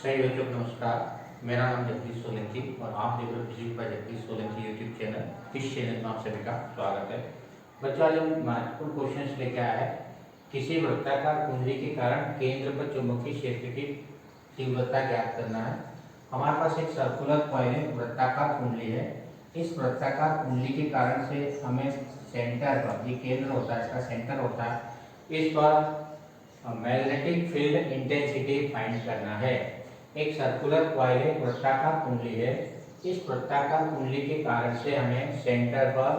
सही बच्चों को नमस्कार। मेरा नाम जगदीश सोलंकी और आप देख रहे हो physics bye Jagdish Solanki YouTube channel. इस चैनल में आप सभी का स्वागत है। बच्चों आज हम महत्वपूर्ण क्वेश्चन लेके आए हैं। किसी वृत्ताकार कुंडली के कारण केंद्र पर चुंबकीय क्षेत्र की तीव्रता ज्ञात करना है। हमारे पास एक सर्कुलर कॉइल है, वृत्ताकार कुंडली है। इस वृत्ताकार कुंडली के कारण से हमें सेंटर पर, ये केंद्र होता है, इसका सेंटर होता है, इस पर मैग्नेटिक फील्ड इंटेंसिटी फाइंड करना है। एक सर्कुलर कॉइल है, वृत्ताकार कुंडली है। इस वृत्ताकार कुंडली के कारण से हमें सेंटर पर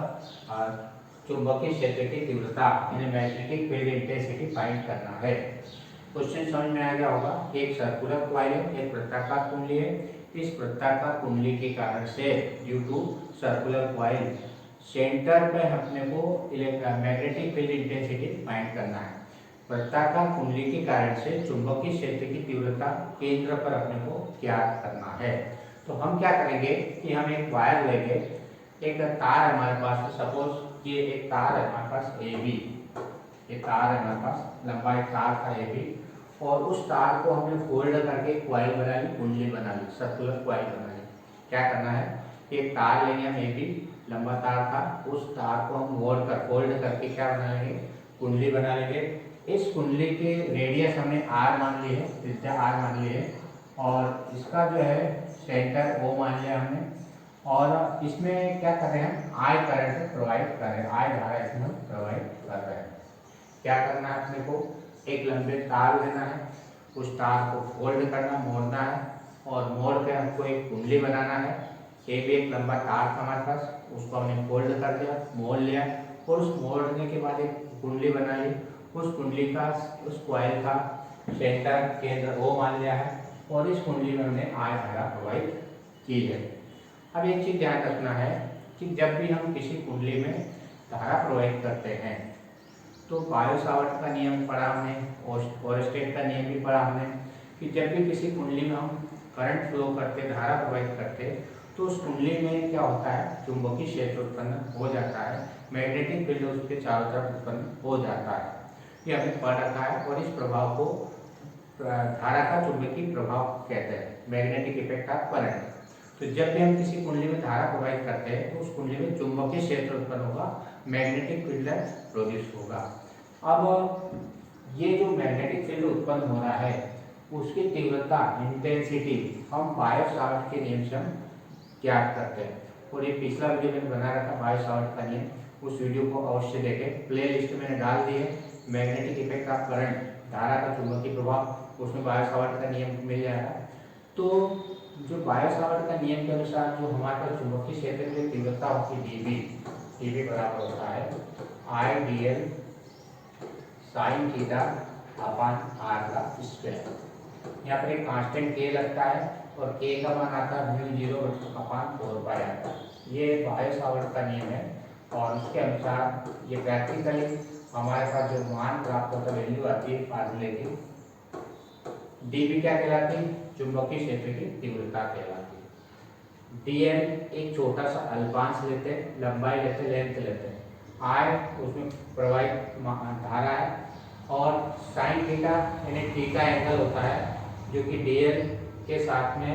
चुंबकीय क्षेत्र की तीव्रता यानी मैग्नेटिक फील्ड इंटेंसिटी फाइंड करना है। क्वेश्चन समझ में आ गया होगा। एक सर्कुलर कॉइल है, एक वृत्ताकार कुंडली है। इस वृत्ताकार कुंडली के कारण से due to circular coil center पे अपने को मैग्नेटिक फील्ड इंटेंसिटी फाइंड करना है। वृत्ताकार कुंडली के कारण से चुंबकीय क्षेत्र की तीव्रता केंद्र पर अपने को ज्ञात करना है। तो हम क्या करेंगे कि हम एक वायर लेंगे, एक तार हमारे पास, सपोज ये एक तार है हमारे पास AB, ये तार है हमारे पास, लंबा एक तार था AB, और उस तार को हमने फोल्ड करके कॉइल बना ली, कुंडली बना ली, सर्कुलर कॉइल बना ली। क्या करना है, एक तार लेंगे हम AB, लंबा तार था, उस तार को हम फोल्ड करके क्या बना लेंगे, कुंडली बना लेंगे। इस कुंडली के रेडियस हमने R मान ली है, त्रिज्या R मान ली है, और इसका जो है सेंटर O मान लिया हमने। और इसमें क्या कर रहे हैं, I करंट प्रोवाइड कर रहे हैं, I धारा इसमें प्रोवाइड कर रहे हैं। क्या करना है अपने को, एक लंबे तार लेना है, उस तार को फोल्ड करना, मोड़ना है, और मोड़ के हमको एक कुंडली बनाना है। ये भी एक लंबा तार था हमारे पास, उसको हमने फोल्ड कर दिया, मोड़ लिया, और उस मोड़ने के बाद एक कुंडली बना ली। उस कुंडली का, उस कॉइल का सेंटर केंद्र O मान लिया है, और इस कुंडली में हमने I धारा प्रोवाइड की है। अब एक चीज ध्यान रखना है कि जब भी हम किसी कुंडली में धारा प्रोवाइड करते हैं तो बायो सावर्ट का नियम पढ़ा हमने, ओरस्टेड का नियम भी पढ़ा हमने, कि जब भी किसी कुंडली में हम करंट फ्लो करते, धारा प्रोवाइड करते, तो उस कुंडली में क्या होता है, चुंबकीय क्षेत्र उत्पन्न हो जाता है, मैग्नेटिक फील्ड उसके चारों तरफ उत्पन्न हो जाता है। ये हमने पढ़ रखा है, और इस प्रभाव को धारा का चुंबकीय प्रभाव कहते हैं, मैग्नेटिक इफेक्ट ऑफ करंट। तो जब भी हम किसी कुंडली में धारा प्रोवाइड करते हैं तो उस कुंडली में चुंबकीय क्षेत्र उत्पन्न होगा, मैग्नेटिक फील्ड प्रोड्यूस होगा। अब ये जो मैग्नेटिक फील्ड उत्पन्न हो रहा है उसकी तीव्रता, इंटेंसिटी, हम बायो सावर्ट के नियम से हम ज्ञात करते हैं। और ये पिछला वीडियो मैंने बना रखा बायो सावर्ट का नियम, उस वीडियो को अवश्य देखें, प्ले लिस्ट मैंने डाल दी है। मैग्नेटिक इफेक्ट ऑफ करंट, धारा का चुंबकीय प्रभाव, उसमें बायो सावर्ट का नियम मिल जाएगा। तो जो बायो सावर्ट का नियम के अनुसार जो हमारे पास चुंबकीय क्षेत्र की तीव्रता होती है dB बराबर होता है IdL sin theta upon R का स्क्वायर। यहाँ पर एक कांस्टेंट K लगता है, और K का मान आता है μ0 अपान 4 आता है। ये बायो सावर्ट का नियम है, और उसके अनुसार ये प्रैक्टिकली हमारे पास जो मान प्राप्त होता, वैल्यू आती है फार्मूले की, dB क्या कहलाती है, चुंबकीय क्षेत्र की तीव्रता कहलाती है। dl एक छोटा सा अल्पांश लेते हैं, लंबाई लेते, लेंथ लेते हैं, I उसमें प्रवाहित धारा है, और साइन थीटा यानी थीटा एंगल होता है जो कि dl के साथ में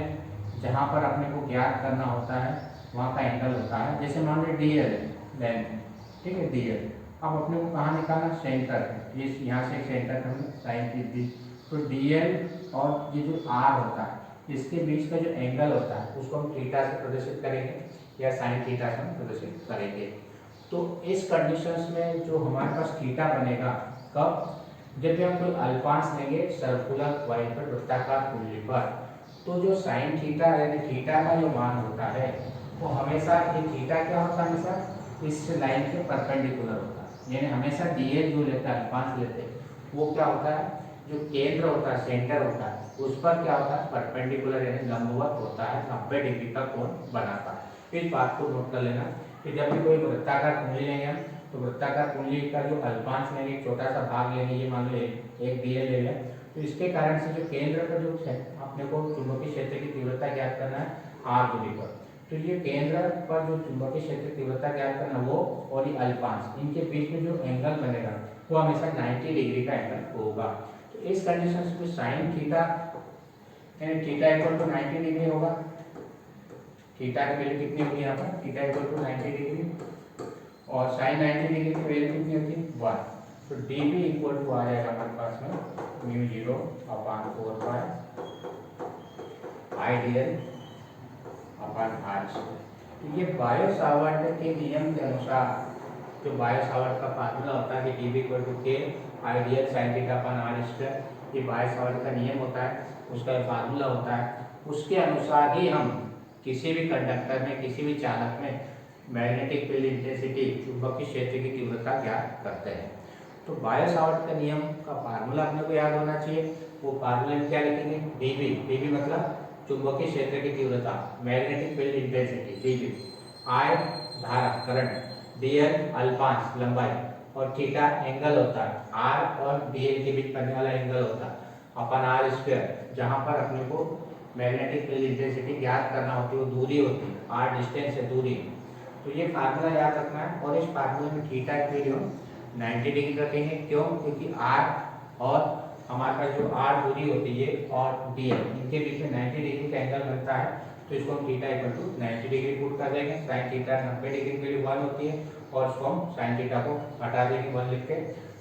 जहाँ पर अपने को ज्ञात करना होता है वहाँ का एंगल होता है। जैसे मान लो dl है लेंथ, ठीक है dl, अब अपने को कहाँ निकालना, सेंटर, इस यहाँ से सेंटर हमने साइन थी, तो dl और ये जो r होता है इसके बीच का जो एंगल होता है उसको हम थीटा से प्रदर्शित करेंगे, या साइन थीटा से हम प्रदर्शित करेंगे। तो इस कंडीशंस में जो हमारे पास थीटा बनेगा, कब, जब भी हम कोई अल्पांश लेंगे सर्कुलर कॉइल पर, वृत्ताकार कुंडली पर, तो जो साइन थीटा यानी थीटा का जो मान होता है वो हमेशा, ये थीटा क्या होता है, हमेशा इस लाइन के परपेंडिकुलर होता है। यानी हमेशा dl जो लेता है, अल्पांश लेते हैं, वो क्या होता है, जो केंद्र होता है, सेंटर होता है, उस पर क्या होता है, परपेंडिकुलर यानी लंबवत होता है, 90 डिग्री का कोण बनाता है। इस बात को नोट कर लेना कि जब भी कोई वृत्ताकार कुंडली लेंगे हम, तो वृत्ताकार कुंडली का जो अल्पांश लेंगे, एक छोटा सा भाग लेंगे, ये मान लो एक dl ले लें, तो इसके कारण से जो केंद्र पर जो अपने को चुंबकीय क्षेत्र की तीव्रता ज्ञात करना है r दूरी पर, तो ये केंद्र पर जो चुंबकीय क्षेत्र की तीव्रता ज्ञात करना वो, और ये अल्पांश, इनके बीच में जो एंगल बनेगा वो हमेशा 90 डिग्री का एंगल होगा। तो इस कंडीशन में साइन थीटा यानी थीटा इक्वल टू 90 डिग्री होगा। थीटा की वैल्यू कितनी होगी यहाँ पर, थीटा इक्वल टू 90 डिग्री और साइन 90 डिग्री की वैल्यू कितनी होती है 1। तो डी बी इक्वल टू आ जाएगा हमारे पास में mu 0 upon 4 pi I dl upon R square. तो ये बायो सावर्ट के नियम के अनुसार, जो बायो सावर्ट का फार्मूला होता है कि D B equal to K I dl sine theta upon R square, ये बायो सावर्ट का नियम होता है, उसका फार्मूला होता है। उसके अनुसार ही हम किसी भी कंडक्टर में, किसी भी चालक में मैग्नेटिक फील्ड इंटेंसिटी, चुंबकीय क्षेत्र की तीव्रता ज्ञात करते हैं। तो बायो सावर्ट का नियम का फार्मूला अपने को याद होना चाहिए। वो फार्मूले में क्या लिखेंगे, डीबी, डीबी मतलब चुंबकीय क्षेत्र की तीव्रता, मैग्नेटिक फील्ड इंटेंसिटी डीबी, आई धारा करंट, डीएल अल्पांश लंबाई और थीटा एंगल होता है, आर और डीएल के बीच बनने वाला एंगल होता है, अपन आर स्क्वायर, जहां पर अपने को मैग्नेटिक फील्ड इंटेंसिटी ज्ञात करना होती है, वो दूरी होती है, आर डिस्टेंस है, दूरी। तो ये फार्मूला याद रखना है। और इस फार्मूले में थीटा की वैल्यू 90 डिग्री रखेंगे। क्यों, क्योंकि आर और हमारे पास जो आर दूरी होती है और डीएल, इनके बीच में 90 डिग्री का एंगल बनता है। तो इसको हम theta equal to 90 degree put कर देंगे। साइन थीटा 90 डिग्री के लिए 1 होती है और उसको हम साइन थीटा को हटा देंगे 1 लिख के।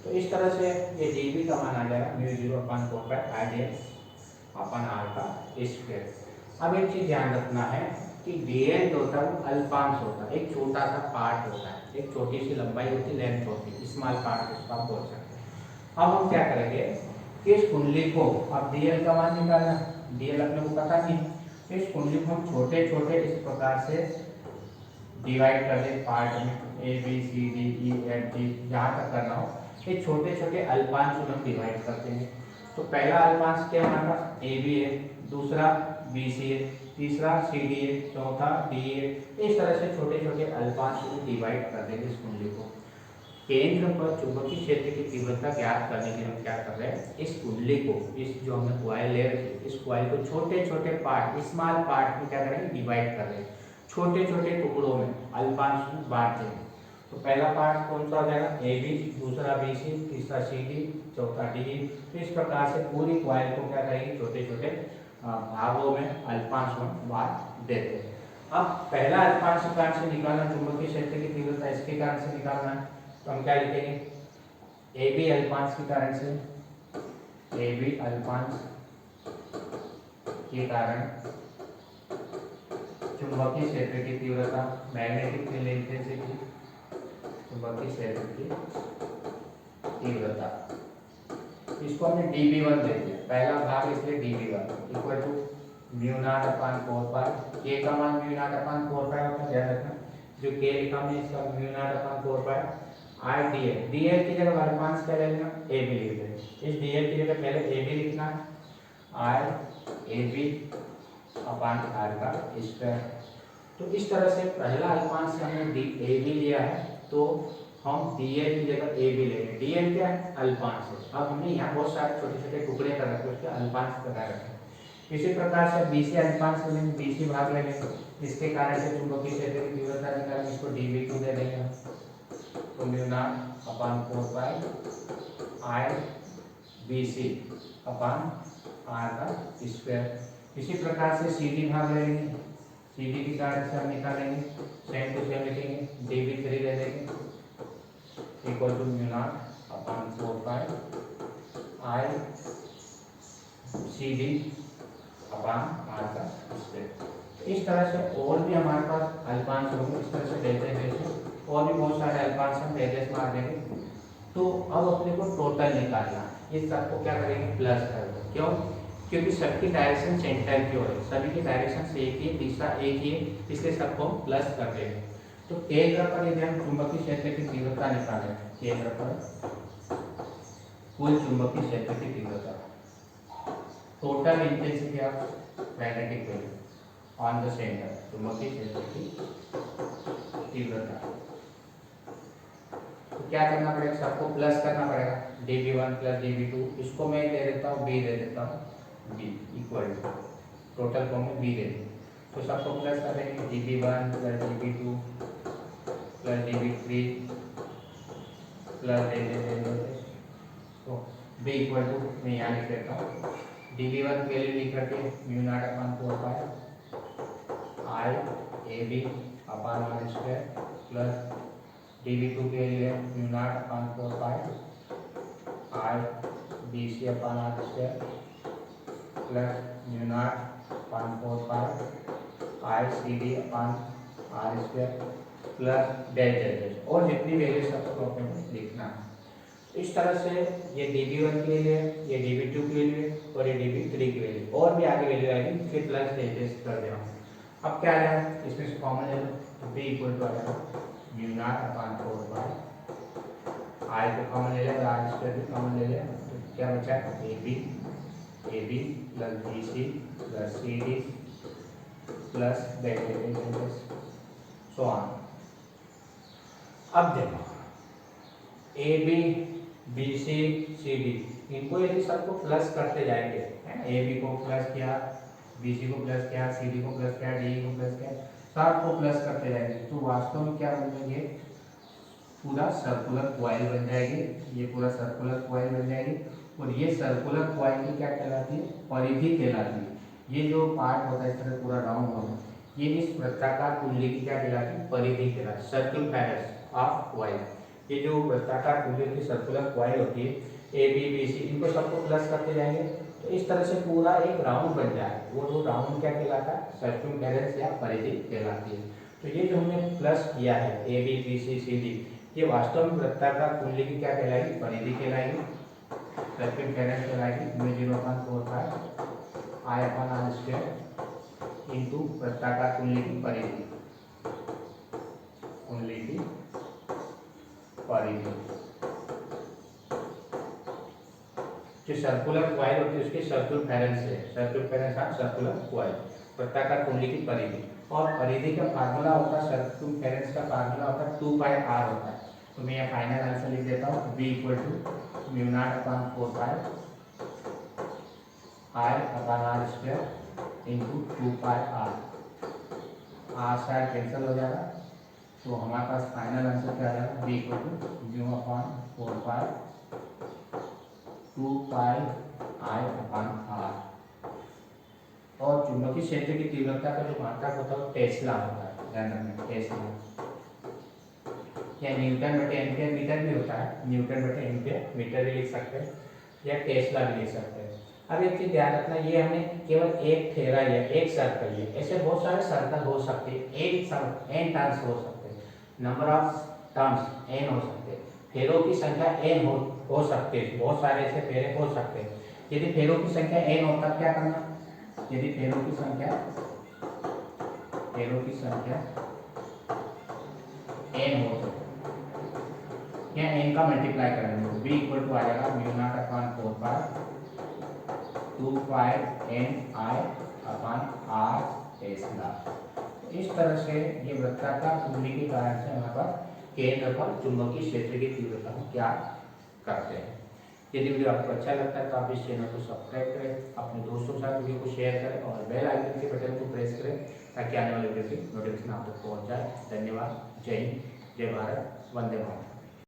तो इस तरह से ये डीबी का मान आ जाएगा mu 0 upon 4 pi I dl upon R का स्क्वायर। अब एक चीज ध्यान रखना है कि डीएल जो होता है वो अल्पांश होता है, एक छोटा सा पार्ट होता है, एक छोटी सी लंबाई होती है, लेंथ होती है, स्मॉल पार्ट इसको आप बोल सकते हैं। अब हम क्या करेंगे कि इस कुंडली को, अब डीएल का मान निकालना, डीएल अपने को पता नहीं, तो इस कुंडली को हम छोटे छोटे इस प्रकार से डिवाइड कर दे पार्ट में, A B C D E F G, जहाँ तक करना हो, ये छोटे छोटे अल्पांश में हम डिवाइड करते हैं। तो पहला अल्पांश क्या हमारा ए बी है, दूसरा बी सी है, तीसरा सी डी है, चौथा डी है। इस तरह से छोटे छोटे अल्पांश में डिवाइड कर देंगे इस कुंडली को। केंद्र पर चुंबकीय क्षेत्र की तीव्रता ज्ञात करने के लिए हम क्या कर रहे हैं, इस कुंडली को, इस जो हमने कॉइल ले रखी, इस कॉइल को छोटे छोटे पार्ट, स्मॉल पार्ट में क्या करेंगे, डिवाइड कर रहे हैं, छोटे छोटे टुकड़ों में अल्पांश में बांट देंगे। तो पहला पार्ट कौन सा हो जाएगा, ए बी, दूसरा बी सी, तीसरा सी डी, चौथा डी। तो इस प्रकार से पूरी कॉइल को क्या करेंगे, छोटे छोटे भागों में अल्पांश में बांट देते हैं। अब पहला अल्पांश कारण से निकालना चुंबकीय क्षेत्र की तीव्रता, इसके कारण से निकालना है। तो हम क्या लिखेंगे, ए बी अल्पांश के कारण से, ए बी अल्पांश के कारण चुंबकीय क्षेत्र की तीव्रता, मैग्नेटिक फील्ड इंटेंसिटी, चुंबकीय क्षेत्र की तीव्रता, इसको हमने dB1 दे दिया, पहला भाग इसलिए dB1 equal to mu not upon 4 pi, K का मान म्यू नॉट अपॉन 4 पाई होता है, ध्यान रखना, जो के लिखा हमने इसका mu not upon 4 pi, R dl, dl की जगह अल्पांश क्या लेना, ए बी लिख देंगे, इस डीएल की जगह पहले ए बी लिखना है, R A B upon R का स्क्वायर। तो इस तरह से पहला अल्पांश से हमने डी ए बी लिया है, तो हम डीएल की जगह ए बी लेंगे। डीएल क्या है, अल्पांश है। अब हमने यहाँ बहुत सारे छोटे छोटे टुकड़े कर रखे, उसके अल्पांश बता रखे। इसी प्रकार से बीसी अल्पांश लेंगे, बीसी भाग लेंगे, इसके कारण से चुंबकीय क्षेत्र की तीव्रता निकालेंगे, इसको dB2 दे देंगे। तो mu not upon 4 pi I B C upon R का स्क्वायर। इसी प्रकार से सी डी भाग लेंगे, सी डी के कारण से हम निकालेंगे, सेम टू सेम लिखेंगे, dB3 दे देंगे equal to mu not upon 4 pi I C D upon R का स्क्वायर। इस तरह से और भी हमारे पास अल्पांश होंगे, इस तरह से डेल्टा और भी बहुत सारे अल्पांश हम डेल्टा से मार देंगे। तो अब अपने को टोटल निकालना, ये सबको क्या करेंगे, प्लस कर दो। क्यों, क्योंकि सबकी डायरेक्शन सेंटर की ओर है, सभी की डायरेक्शन से एक ही, तीसरा एक ही, इसलिए सबको हम प्लस कर देंगे। तो केंद्र पर यदि हम चुंबकीय क्षेत्र की तीव्रता निकालें, केंद्र पर कुल चुंबकीय क्षेत्र की तीव्रता, total intensity of magnetic field on the centre, चुंबकीय क्षेत्र की तीव्रता, तो क्या करना पड़ेगा, सबको प्लस करना पड़ेगा, dB1 प्लस dB2, इसको मैं दे देता हूँ b दे देता हूँ, b इक्वल टू टोटल को मैं b दे दूँ, तो सबको प्लस कर देंगे, dB1 plus dB2 plus dB3 plus दे तो b इक्वल टू मैं यहाँ लिख देता हूँ dv1 के लिए लिख रखे mu not upon 4 pi I A B upon R square plus dv2 के लिए mu not upon 4 pi I B C upon R square plus mu not upon 4 pi I C D upon R square plus del del del और जितनी value सबको अपने लिखना है। इस तरह से ये dv1 के लिए, ये dv2 के लिए और ये dv3 के लिए और भी आगे वैल्यू आएगी फिर प्लस डेल डेल कर देना। अब क्या आया इसमें से कॉमन ले लो तो b इक्वल टू आ जाएगा म्यू नॉट अपॉन 4 पाई आई को कॉमन ले लिया आर स्क्वायर भी कॉमन ले लिया तो क्या बचा A B plus B C plus C D plus del del del so on. अब देखो A B B C C D इनको यदि सबको प्लस करते जाएंगे ए बी को प्लस किया, बी सी को प्लस किया, सी डी को प्लस किया, डी को प्लस किया, सबको प्लस करते जाएंगे तो वास्तव में क्या बन जाएंगे पूरा सर्कुलर कॉइल बन जाएगी। ये पूरा सर्कुलर कॉइल बन जाएगी और ये सर्कुलर कॉइल की क्या कहलाती है परिधि कहलाती है। ये जो पार्ट होता है इस तरह पूरा राउंड होगा ये इस वृत्ताकार कुंडली की क्या कहलाती है परिधि कहलाती है सर्कमफेरेंस ऑफ कॉइल। ये जो वृत्ताकार कुंडली की सर्कुलर कॉइल होती है ए बी बी सी इनको सबको प्लस करते जाएंगे तो इस तरह से पूरा एक राउंड बन जाए वो जो राउंड क्या कहलाता है सर्कमफेरेंस या परिधि कहलाती है। तो ये जो हमने प्लस किया है A B B C C D ये वास्तव में वृत्ताकार कुंडली की क्या कहलाएगी परिधि कहलाएगी सर्कमफेरेंस कहलाएगी mu 0.4 pi I upon R square into वृत्ताकार कुंडली की परिधि जो सर्कुलर कॉइल होती है उसकी सर्कमफेरेंस है सर्कमफेरेंस ऑफ सर्कुलर कॉइल वृत्ताकार कुंडली की परिधि और परिधि का फार्मूला होता है सर्कमफेरेंस का फार्मूला होता है 2 पाई आर होता है। तो मैं यहाँ फाइनल आंसर लिख देता हूँ b equal to mu not upon 4 pi I upon R square into 2 pi R side cancel हो जाएगा तो हमारे पास फाइनल आंसर क्या आ जाएगा b equal to mu upon 4 pi 2 pi I upon R. और चुंबकीय क्षेत्र की तीव्रता का जो मात्रक होता है वो टेस्ला होता है ध्यान रखना टेस्ला या न्यूटन बटे एम्पियर मीटर भी होता है न्यूटन बटे एम्पियर मीटर भी लिख सकते हैं या टेस्ला भी लिख सकते हैं। अब एक चीज ध्यान रखना ये हमने केवल एक फेरा लिया एक सर्कल लिया ऐसे बहुत सारे सर्कल हो सकते हैं एन टर्न्स हो सकते हैं नंबर ऑफ टर्न्स एन हो सकते हैं फेरों की संख्या एन हो सकते हैं बहुत सारे ऐसे फेरे हो सकते हैं। यदि फेरों की संख्या एन होता क्या करना यदि फेरों की संख्या एन हो तो यहाँ एन का मल्टीप्लाई करेंगे b इक्वल टू आ जाएगा mu not upon 4 pi 2 pi N I upon R tesla. इस तरह से ये वृत्ताकार कुंडली के कारण से यहाँ पर केंद्र पर चुंबकीय क्षेत्र की तीव्रता को क्या करते हैं। यदि वीडियो आपको अच्छा लगता है तो आप इस चैनल को सब्सक्राइब करें अपने दोस्तों के साथ वीडियो को शेयर करें और बेल आइकन के बटन को प्रेस करें ताकि आने वाले वीडियो की नोटिफिकेशन आप तक पहुँच जाए। धन्यवाद। जय हिंद जय भारत वंदे मातरम।